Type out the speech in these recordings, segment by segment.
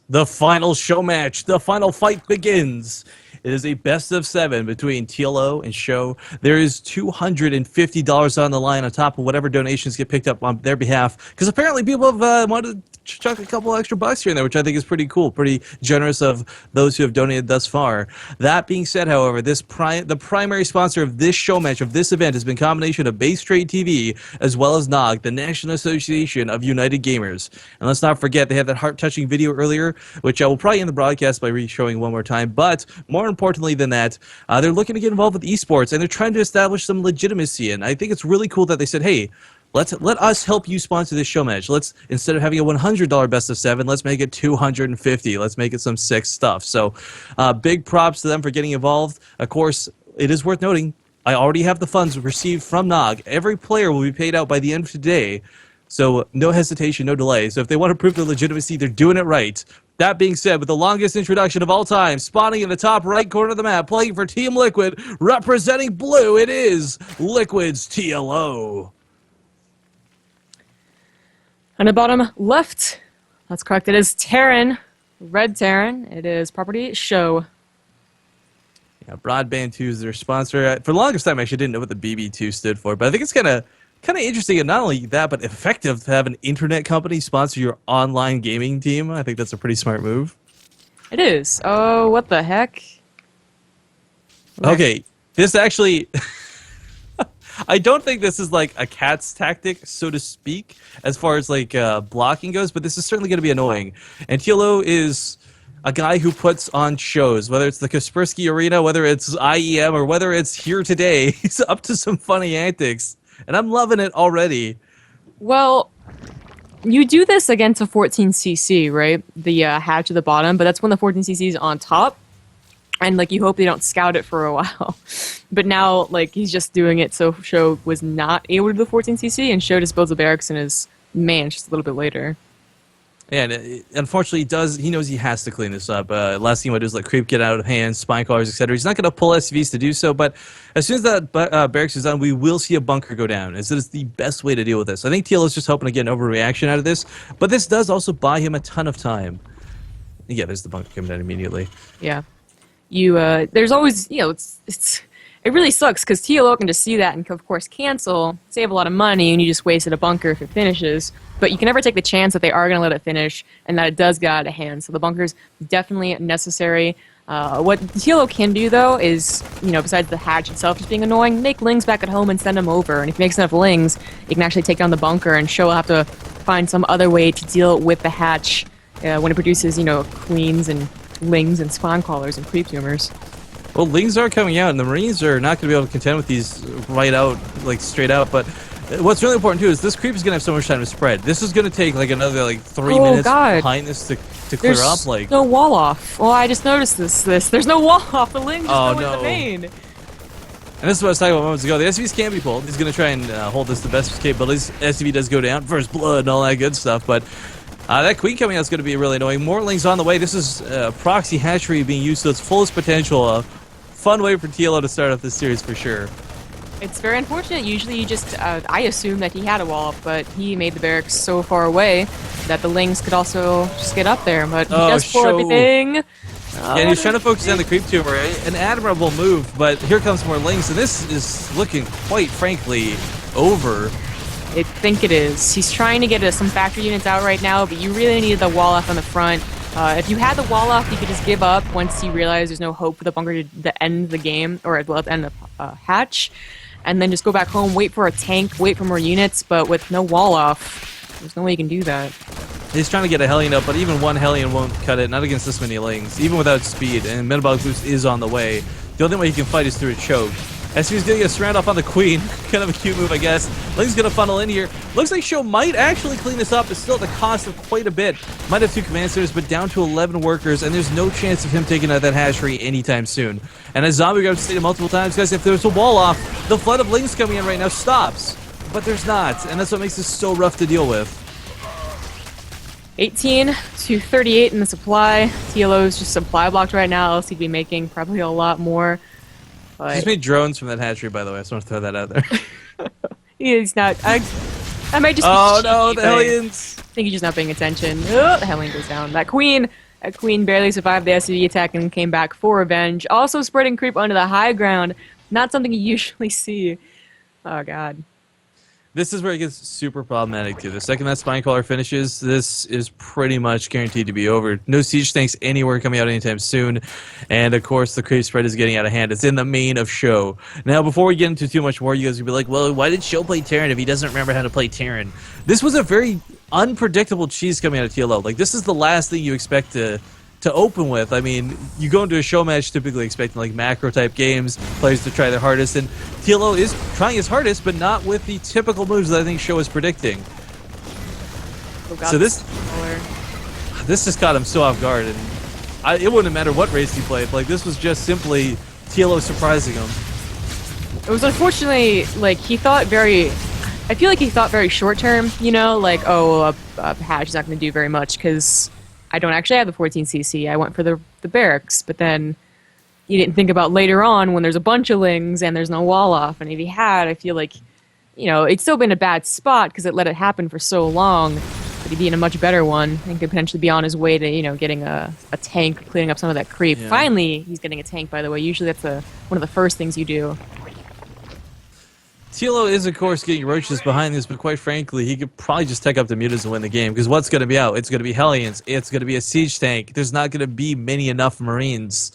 The final show match, the final fight begins. It is a best of 7 between TLO and Sjow. There is $250 on the line on top of whatever donations get picked up on their behalf. Because apparently people have wanted to chuck a couple extra bucks here and there, which I think is pretty cool, pretty generous of those who have donated thus far. That being said, however, the primary sponsor of this show match, of this event, has been a combination of Base Trade TV as well as NOG, the National Association of United Gamers. And let's not forget, they had that heart-touching video earlier, which I will probably end the broadcast by re-showing one more time. But more importantly than that, they're looking to get involved with esports, and they're trying to establish some legitimacy. And I think it's really cool that they said, hey, let us help you sponsor this show match. Let's, instead of having a $100 best of 7, let's make it $250. Let's make it some sick stuff. So big props to them for getting involved. Of course, it is worth noting, I already have the funds received from NOG. Every player will be paid out by the end of today. So no hesitation, no delay. So if they want to prove their legitimacy, they're doing it right. That being said, with the longest introduction of all time, spawning in the top right corner of the map, playing for Team Liquid, representing blue, it is Liquid's TLO. On the bottom left, that's correct, it is Terran, Red Terran. It is property Sjow. Yeah, Broadband 2 is their sponsor. For the longest time, I actually didn't know what the BB2 stood for, but I think it's kind of interesting, and not only that, but effective to have an internet company sponsor your online gaming team. I think that's a pretty smart move. It is. Oh, what the heck? Okay, this actually... I don't think this is like a cat's tactic, so to speak, as far as like blocking goes, but this is certainly going to be annoying. And TLO is a guy who puts on shows, whether it's the Kaspersky Arena, whether it's IEM, or whether it's Here Today. He's up to some funny antics, and I'm loving it already. Well, you do this against a 14cc, right? The hatch at the bottom, but that's when the 14cc is on top. And, like, you hope they don't scout it for a while. But now, like, he's just doing it so Sjow was not able to do the 14cc, and Sjow just builds the barracks in his man just a little bit later. Yeah, and unfortunately, he knows he has to clean this up. Last thing he want to do is let creep get out of hand, spine callers, etc. He's not going to pull SCVs to do so, but as soon as that barracks is done, we will see a bunker go down, as it is the best way to deal with this. I think TL is just hoping to get an overreaction out of this, but this does also buy him a ton of time. Yeah, there's the bunker coming down immediately. Yeah. There's always, you know, it really sucks because TLO can just see that and, of course, cancel, save a lot of money, and you just wasted a bunker if it finishes. But you can never take the chance that they are going to let it finish and that it does get out of hand. So the bunker's definitely necessary. What TLO can do, though, is, you know, besides the hatch itself just being annoying, make lings back at home and send them over. And if he makes enough lings, he can actually take down the bunker, and Sjow will have to find some other way to deal with the hatch when it produces, you know, queens and lings and spawn callers and creep tumors. Well, lings are coming out, and the Marines are not going to be able to contend with these right out, like straight out. But what's really important too is this creep is going to have so much time to spread. This is going to take like another like 3 minutes behind this to clear up. Like no wall off. Well, I just noticed this. There's no wall off. The lings just go in the main. And this is what I was talking about moments ago. The SCVs can be pulled. He's going to try and hold this to the best of his capabilities. SCV does go down, first blood, and all that good stuff, but. That queen coming out is going to be really annoying. More lings on the way. This is proxy hatchery being used to its fullest potential. Fun way for TLO to start off this series for sure. It's very unfortunate. Usually you just, I assume that he had a wall up, but he made the barracks so far away that the lings could also just get up there. But he does pull everything. Yeah, and he's trying to focus on the creep tumor. An admirable move, but here comes more lings, and this is looking quite frankly over. I think it is. He's trying to get some factory units out right now, but you really need the wall off on the front. If you had the wall off, you could just give up once you realize there's no hope for the bunker to end the game, or well, to end the hatch, and then just go back home, wait for a tank, wait for more units, but with no wall off, there's no way you can do that. He's trying to get a Hellion up, but even one Hellion won't cut it, not against this many lings, even without speed, and Metabolic Boost is on the way. The only way he can fight is through a choke. SCV's gonna get a surround off on the queen. Kind of a cute move, I guess. Ling's gonna funnel in here. Looks like Sjow might actually clean this up. It's still at the cost of quite a bit. Might have 2 command centers, but down to 11 workers, and there's no chance of him taking out that hatchery anytime soon. And as Zombie Grab's stated multiple times, guys, if there's a wall off, the flood of lings coming in right now stops. But there's not, and that's what makes this so rough to deal with. 18 to 38 in the supply. TLO's just supply blocked right now, else he'd be making probably a lot more. He's made drones from that hatchery, by the way. I just want to throw that out there. He's not. I might just. Oh no, the Hellions! think he's just not paying attention. Oh, the Helling goes down. That queen barely survived the SCV attack and came back for revenge. Also spreading creep onto the high ground. Not something you usually see. Oh, God. This is where it gets super problematic too. The second that Spinecrawler finishes, this is pretty much guaranteed to be over. No siege tanks anywhere coming out anytime soon, and of course the creep spread is getting out of hand. It's in the main of Sjow. Now, before we get into too much more, you guys will be like, "Well, why did Sjow play Terran if he doesn't remember how to play Terran?" This was a very unpredictable cheese coming out of TLO. Like, this is the last thing you expect to open with. I mean, you go into a show match typically expecting like macro type games, players to try their hardest, and TLO is trying his hardest, but not with the typical moves that I think Sjow is predicting. Oh, God, So this just caught him so off guard, and it wouldn't matter what race he played. Like, this was just simply TLO surprising him. It was unfortunately, like, he thought very... I feel like he thought very short term, you know? Like, oh, a patch is not going to do very much because I don't actually have the 14cc. I went for the barracks, but then you didn't think about later on when there's a bunch of lings and there's no wall off. And if he had, I feel like, you know, it's still been a bad spot because it let it happen for so long. But he'd be in a much better one and could potentially be on his way to, you know, getting a tank, cleaning up some of that creep. Yeah. Finally, he's getting a tank, by the way. Usually that's one of the first things you do. TLO is, of course, getting roaches behind this, but quite frankly, he could probably just tech up the mutas and win the game, because what's going to be out? It's going to be Hellions. It's going to be a siege tank. There's not going to be many enough Marines.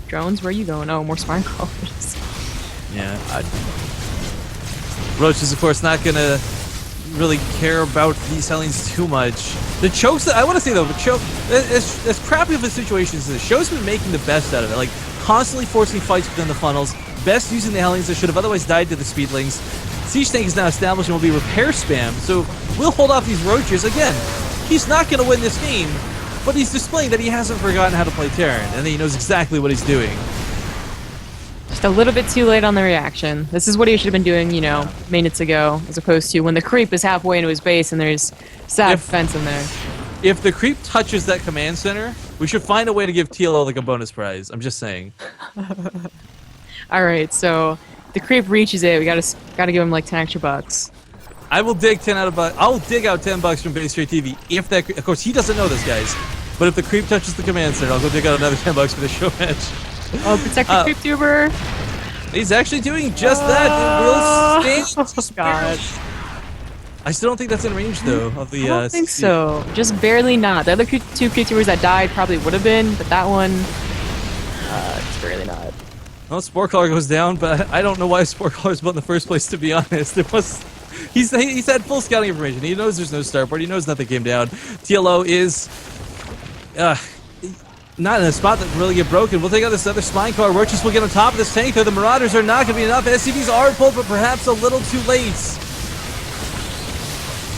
Drones, where are you going? Oh, more spine crawlers. Yeah. Roach is, of course, not going to really care about these Hellions too much. The chokes, I want to say, though, the choke, as crappy of a situation as this, Show's been making the best out of it. Like, constantly forcing fights within the funnels, best using the Hellions that should have otherwise died to the Speedlings. Siege Tank is now established and will be repair spam, so we'll hold off these roaches. Again, he's not going to win this game, but he's displaying that he hasn't forgotten how to play Terran, and that he knows exactly what he's doing. Just a little bit too late on the reaction. This is what he should have been doing, you know, minutes ago, as opposed to when the creep is halfway into his base and there's sad fence in there. If the creep touches that command center, we should find a way to give TLO like a bonus prize. I'm just saying. All right, so the creep reaches it. We gotta give him like 10 extra bucks. I will dig 10 out of I'll dig out $10 from Base Straight TV if that. Of course, he doesn't know this, guys. But if the creep touches the command center, I'll go dig out another $10 for the show match. Oh, protect the creep tuber. He's actually doing just that. It will stand. God. I still don't think that's in range though of the. I don't think so. Just barely not. The other two creep tubers that died probably would have been, but that one, just barely not. Well, Sporecaller goes down, but I don't know why Sporecaller's built in the first place, to be honest. He's had full scouting information. He knows there's no starport. He knows nothing came down. TLO is not in a spot that can really get broken. We'll take out this other Spinecrawler. Roaches will get on top of this tank, though. The Marauders are not going to be enough. SCVs are pulled, but perhaps a little too late.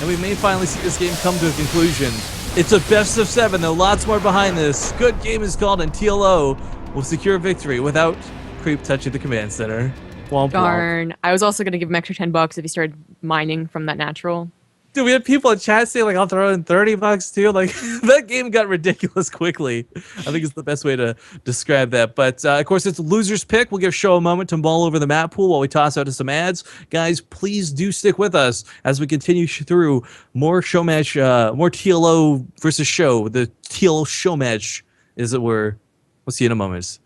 And we may finally see this game come to a conclusion. It's a best of 7, though. Lots more behind this. Good game is called, and TLO will secure victory without creep touching the command center. Womp Darn. womp. I was also gonna give him extra $10 if he started mining from that natural. Dude, we had people in chat say, like, I'll throw in $30 too. Like, that game got ridiculous quickly. I think it's the best way to describe that. But, of course, it's a loser's pick. We'll give Sjow a moment to mull over the map pool while we toss out to some ads. Guys, please do stick with us as we continue through more show match, more TLO versus Sjow. The TLO show match, as it were. We'll see you in a moment.